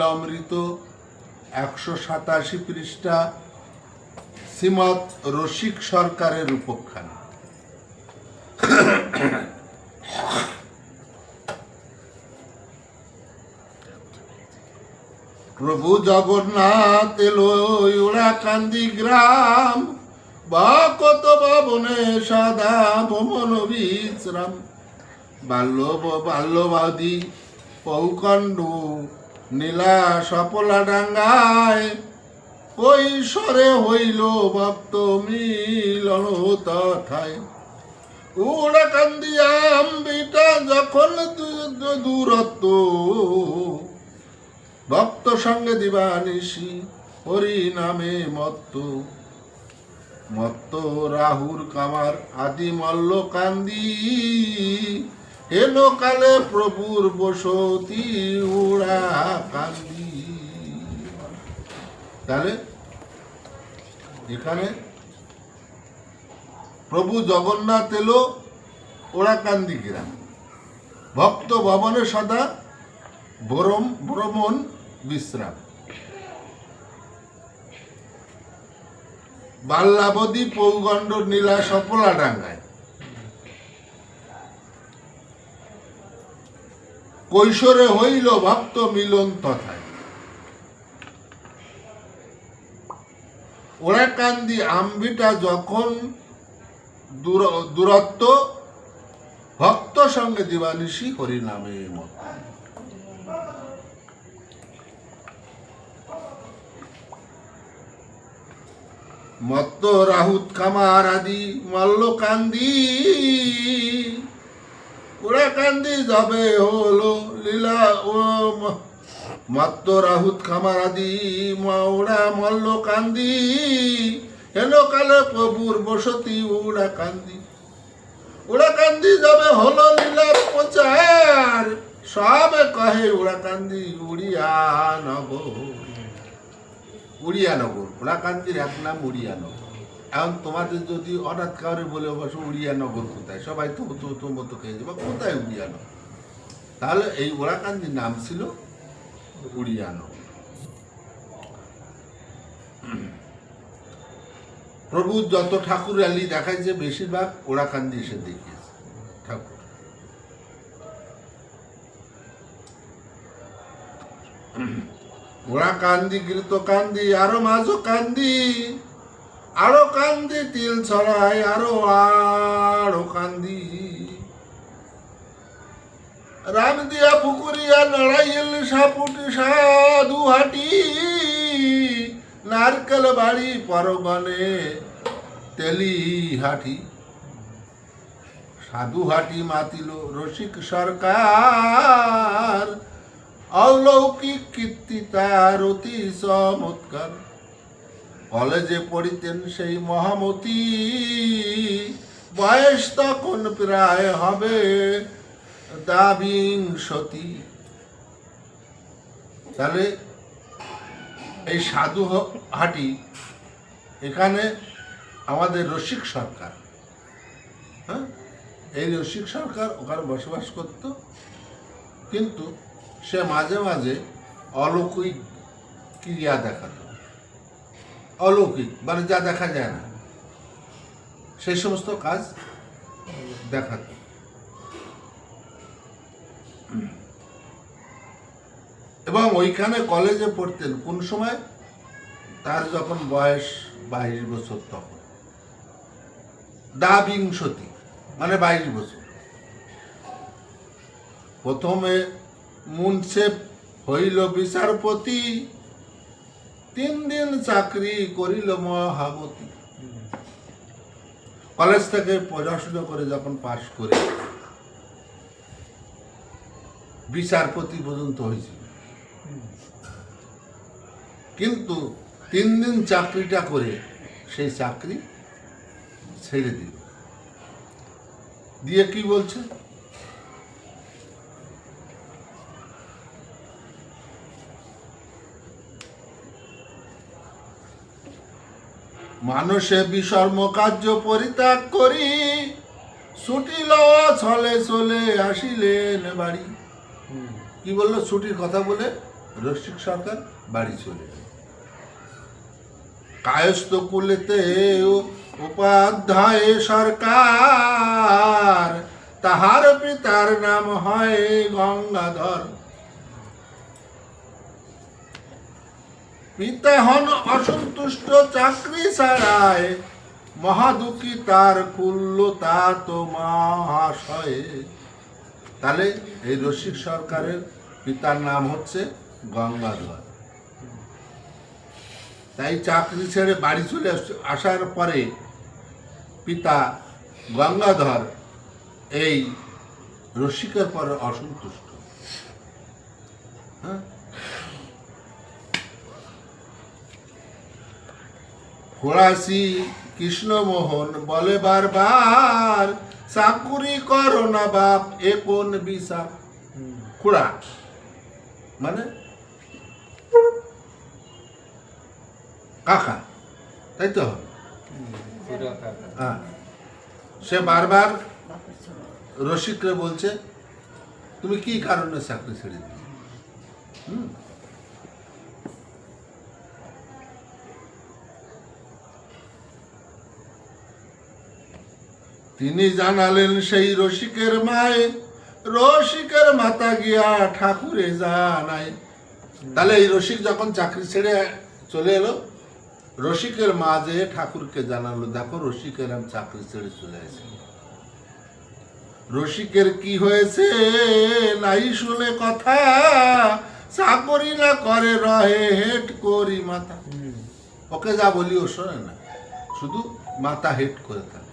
লীলামৃত 187 পৃষ্ঠা, শ্রীমৎ রসিক সরকারের উপাখ্যান। প্রভু জগন্নাথ এলো ওড়াকান্দি গ্রাম, বা কত ভবনে সদা ভ্রমণ বিশ্রাম। বাল্যবাদী পৌকণ্ড নীলা সপলা ডাঙ্গায়, কৈশোরে হইল ভক্ত মিলন তথায়। ওড়াকান্দি আম্বিটা যখন দূরত্ব, ভক্ত সঙ্গে দিবানিশি হরি নামে মত্ত। মত্ত রাহুর কামার আদি মল্ল কান্দি, এলো কালে প্রভুর বসতি উড়া কান্দি। তাহলে এখানে প্রভু জগন্নাথ এলো ওড়াকান্দি গ্রাম, ভক্ত ভবনে সদা ভ্রমণ বিশ্রাম। বাল্যাবধি পৌগণ্ড নীলা সপলা ডাঙ্গায়, কৈশোরে হইল ভক্ত মিলন তথায়। ওড়াকান্দি আম্বিটা যখন দূরত্ব, ভক্ত সঙ্গে দিবানিশি হরি নামে মত। মত্ত রাহুত কামার আদি মল্ল কান্দি, ওড়াকান্দি যাবে হলো লীলা। ও মত্ত রাহুত কামার আদি ওড়া মল্ল কান্দি, এলো কালে প্রভুর বসতি ওড়াকান্দি। ওড়াকান্দি যাবে হলো লীলা প্রচার, সবে কহে ওড়াকান্দি উড়িয়া নগর। উড়িয়ানগর, ওড়াকান্দির এক নাম উড়িয়ানগর। এখন তোমাদের যদি হঠাৎ কাউরে বলে বসো উড়িয়ানগর কোথায়, সবাই তো মতো খেয়ে যাবে, কোথায় উড়িয়ানগর? তাহলে এই ওড়াকান্দির নাম ছিল উড়িয়ানগর। প্রভু যত ঠাকুর আলি দেখাইছে বেশিরভাগ ওড়াকান্দি এসে দেখিয়েছে ঠাকুর। ওরা কান্দি গৃত কান্দি আরো মাঝো কান্দি, আরো কান্দি তিল ছড়াই আরো কান্দি। রাম দিয়া পুকুরিয়া নড়াইল সাপুটি সাধু হাটি, নারকেল বাড়ি পরগনে তেলি হাটি। সাধু হাটি মাতিল রসিক সরকার, অলৌকিক কীর্তি তার অতি চমৎকার। কলেজে পড়িতেন সেই মহামতি, বয়স তখন প্রায় হবে দাবিংশতি। তাহলে এই সাধু হাটি, এখানে আমাদের রসিক সরকার, হ্যাঁ, এই রসিক সরকার ওখানে বসবাস করত। কিন্তু সে মাঝে মাঝে অলৌকিক ক্রিয়া দেখাত। অলৌকিক মানে যা দেখা যায় না, সেই সমস্ত কাজ দেখাত। এবং ওইখানে কলেজে পড়তেন কোন সময়, তার যখন বয়স 22 বছর, তখন দাবিংশতি মানে 22 বছর। প্রথমে মুন্সেফ হইল বিচারপতি, 3 দিন চাকরি করিল মহামতি। কলেজ থেকে পড়াশোনা করে যখন পাশ করে বিচারপতি পর্যন্ত হয়েছিল, কিন্তু 3 দিন চাকরিটা করে সেই চাকরি ছেড়ে দিল। দিয়ে কি বলছে, মানুষে বিশর্ম কার্য পরিত্যাগ করি, ছুটি লওয়া ছলে চলে আসিলেন বাড়ি। কি বললো, ছুটির কথা বলে রসিক সরকার বাড়ি চলে গেল। কায়স্থ কুলেতে উপাধ্যায় সরকার, তাহার পিতার নাম হয় গঙ্গাধর। পিতা হন অসন্তুষ্ট চাকরি ছাড়ায়, মহাদুঃখী তার কুল্ল তা তো মহাশয়ে। তাহলে এই রসিক সরকারের পিতার নাম হচ্ছে গঙ্গাধর। তাই চাকরি ছেড়ে বাড়ি চলে আসার পরে পিতা গঙ্গাধর এই রসিকের পরে অসন্তুষ্ট। হ্যাঁ, ফরাসি কৃষ্ণমোহন বলে বারবার, চাকুরি করো না বাপ এ কোন বিষা। খুড়া মানে কাকা, তাই তো? হ্যাঁ, সে বারবার রসিকরে বলছে তুমি কি কারণে চাকরি ছেড়ে দিলে। তিনি জানালেন সেই রসিকের মায়ে, রসিকের মাতা গিয়া ঠাকুরে জানায়। তাহলে এই রসিক যখন চাকরি ছেড়ে চলে এলো, রসিকের মা যে ঠাকুরকে জানালো, দেখো রসিকের আমি চাকরি ছেড়ে চলে আসি। রসিকের কি হয়েছে নাই শুনে কথা, চাকরি না করে রহে হেট করি মাথা। ওকে যা বলি ও শোনে না, শুধু মাথা হেট করে থাকে।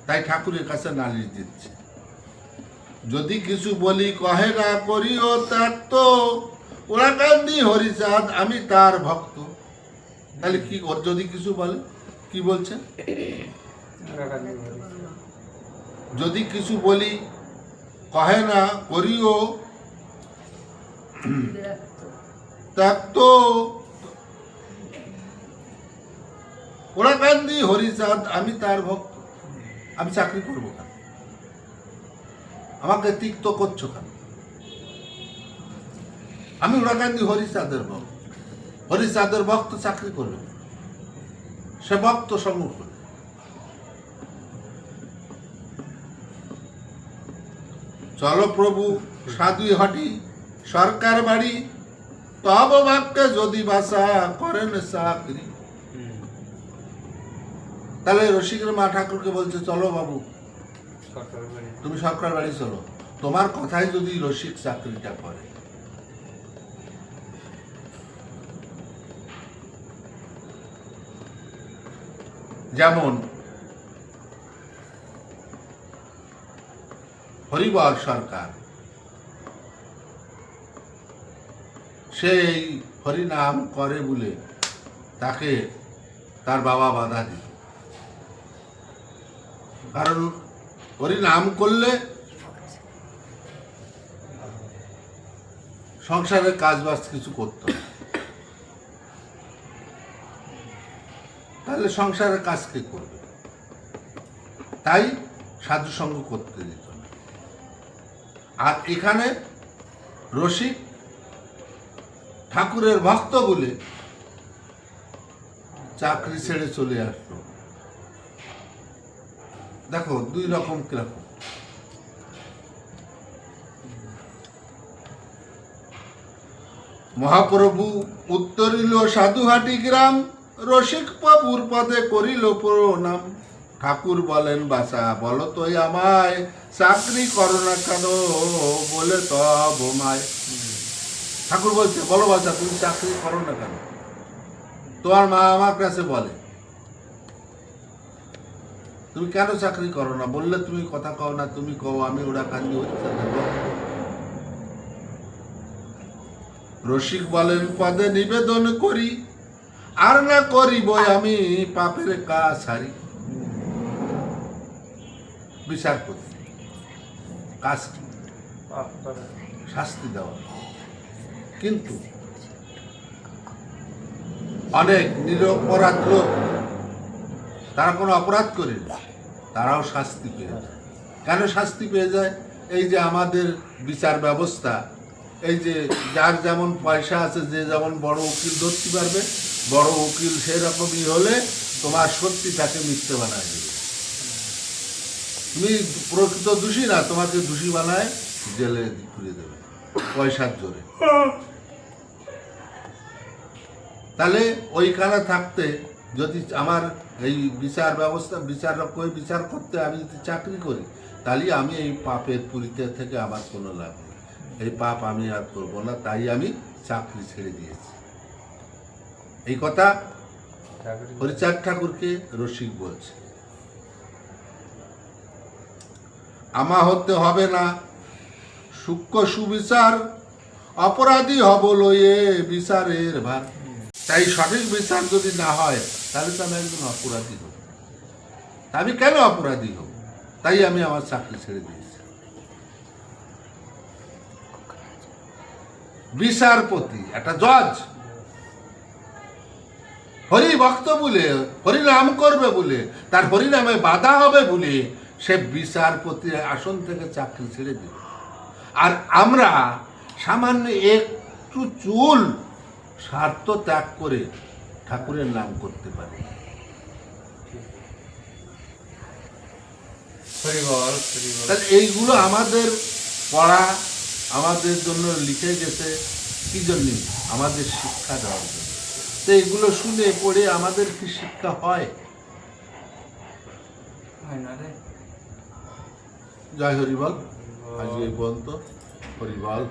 তাই ঠাকুরের কাছে নালিশ দিচ্ছে, যদি কিছু বলি কহে না করিও তার তো, ওরা কান্দি হরিচাঁদ আমি তার ভক্ত। তাহলে কি ওর যদি কিছু বলে, কি বলছে, যদি কিছু বলি কহে না করিও তার তো, ওরা কান্দি হরিচাঁদ আমি তার ভক্ত। আমি চাকরি করবো কেন, আমাকে তিক্ত করছো কেন? আমি ওরাকান্দি হরিচাঁদের ভক্ত, হরিচাঁদের ভক্ত চাকরি করবে, সে ভক্ত সঙ্গ করবে। চলো প্রভু সাধুই হটি সরকার বাড়ি, তব বাক্যে যদি বাসা করেন চাকরি। তাহলে রসিকের মা ঠাকুরকে বলছে চলো বাবু তুমি সরকার বাড়ি চলো, তোমার কথাই যদি রসিক চাকরিটা করে। যেমন হরিবর সরকার, সেই হরিনাম করে বলে তাকে তার বাবা বাধা দিত, কারণ হরিনাম করলে সংসারের কাজ বাজ কিছু করতে হবে, তাহলে সংসারের কাজ কে করবে? তাই সাধু সঙ্গ করতে দিত না। আর এখানে রসিক ঠাকুরের ভক্ত বলে চাকরি ছেড়ে চলে আসলো। দেখো দুই রকম কিরকম। মহাপ্রভু উত্তরিল সাধুহাটি গ্রাম, রসিক প্রভুর পদে করিল প্রণাম। ঠাকুর বলেন বাসা বলো তো আমায়, চাকরি করো না কেন বলে তব মায়। ঠাকুর বলছে বলো বাসা তুমি চাকরি করো না কেন? তোমার মা আমার কাছে বলে তুমি কেন চাকরি করো না, বললে তুমি কথা কও না, তুমি কও আমি ওরা কান্দি হচ্ছে। রসিক বলেন পদে নিবেদন করি, আর না করিব আমি পাপের কাজ সারি। বিচার করি কাজ শাস্তি দেওয়া, কিন্তু অনেক নিরপরাধ লোক তারা কোনো অপরাধ করে না, তারাও শাস্তি পেয়ে যায়। কেন শাস্তি পেয়ে যায়? এই যে আমাদের বিচার ব্যবস্থা এই যে যার যেমন পয়সা আছে, যে যেমন বড় উকিল ধরতে পারবে, বড় উকিল সেরকমই হলে তোমার সত্যিটাকে মিথ্যে বানায় দেবে। তুমি প্রকৃত দোষী না, তোমাকে দোষী বানায় জেলে ঘুরিয়ে দেবে পয়সার জোরে। তাহলে ওইখানে থাকতে যদি আমার এই বিচার ব্যবস্থা, বিচারক হয়ে বিচার করতে আমি যদি চাকরি করি, তাহলে আমি এই পাপের পুরীতে থেকে আমার কোনো লাভ নেই। এই পাপ আমি আর করবো না, তাই আমি চাকরি ছেড়ে দিয়েছি। এই কথা হরিচাঁদ ঠাকুরকে রসিক বলছে। আমা হতে হবে না সূক্ষ্ম সুবিচার, অপরাধী হব লইয়ে বিচারের ভার। তাই সঠিক বিচার যদি না হয়, তাহলে তো আমি একজন অপরাধী হব। আমি কেন অপরাধী হব? তাই আমি আমার চাকরি ছেড়ে দিয়েছি। বিচারপতি একটা জজ, হরি ভক্ত বলে, হরিনাম করবে বলে, তার হরিনামে বাধা হবে বলে সে বিচারপতির আসন থেকে চাকরি ছেড়ে দিল। আর আমরা সামান্য একটু চুল স্বার্থ ত্যাগ করে ঠাকুরের নাম করতে পারি। তাহলে এইগুলো আমাদের পড়া, আমাদের জন্য লিখে গেছে কি জন্য? আমাদের শিক্ষা দেওয়ার জন্য। তো এইগুলো শুনে পড়ে আমাদের কি শিক্ষা হয়? জয় হরিবল। আজকে এই পর্যন্ত। হরিবল।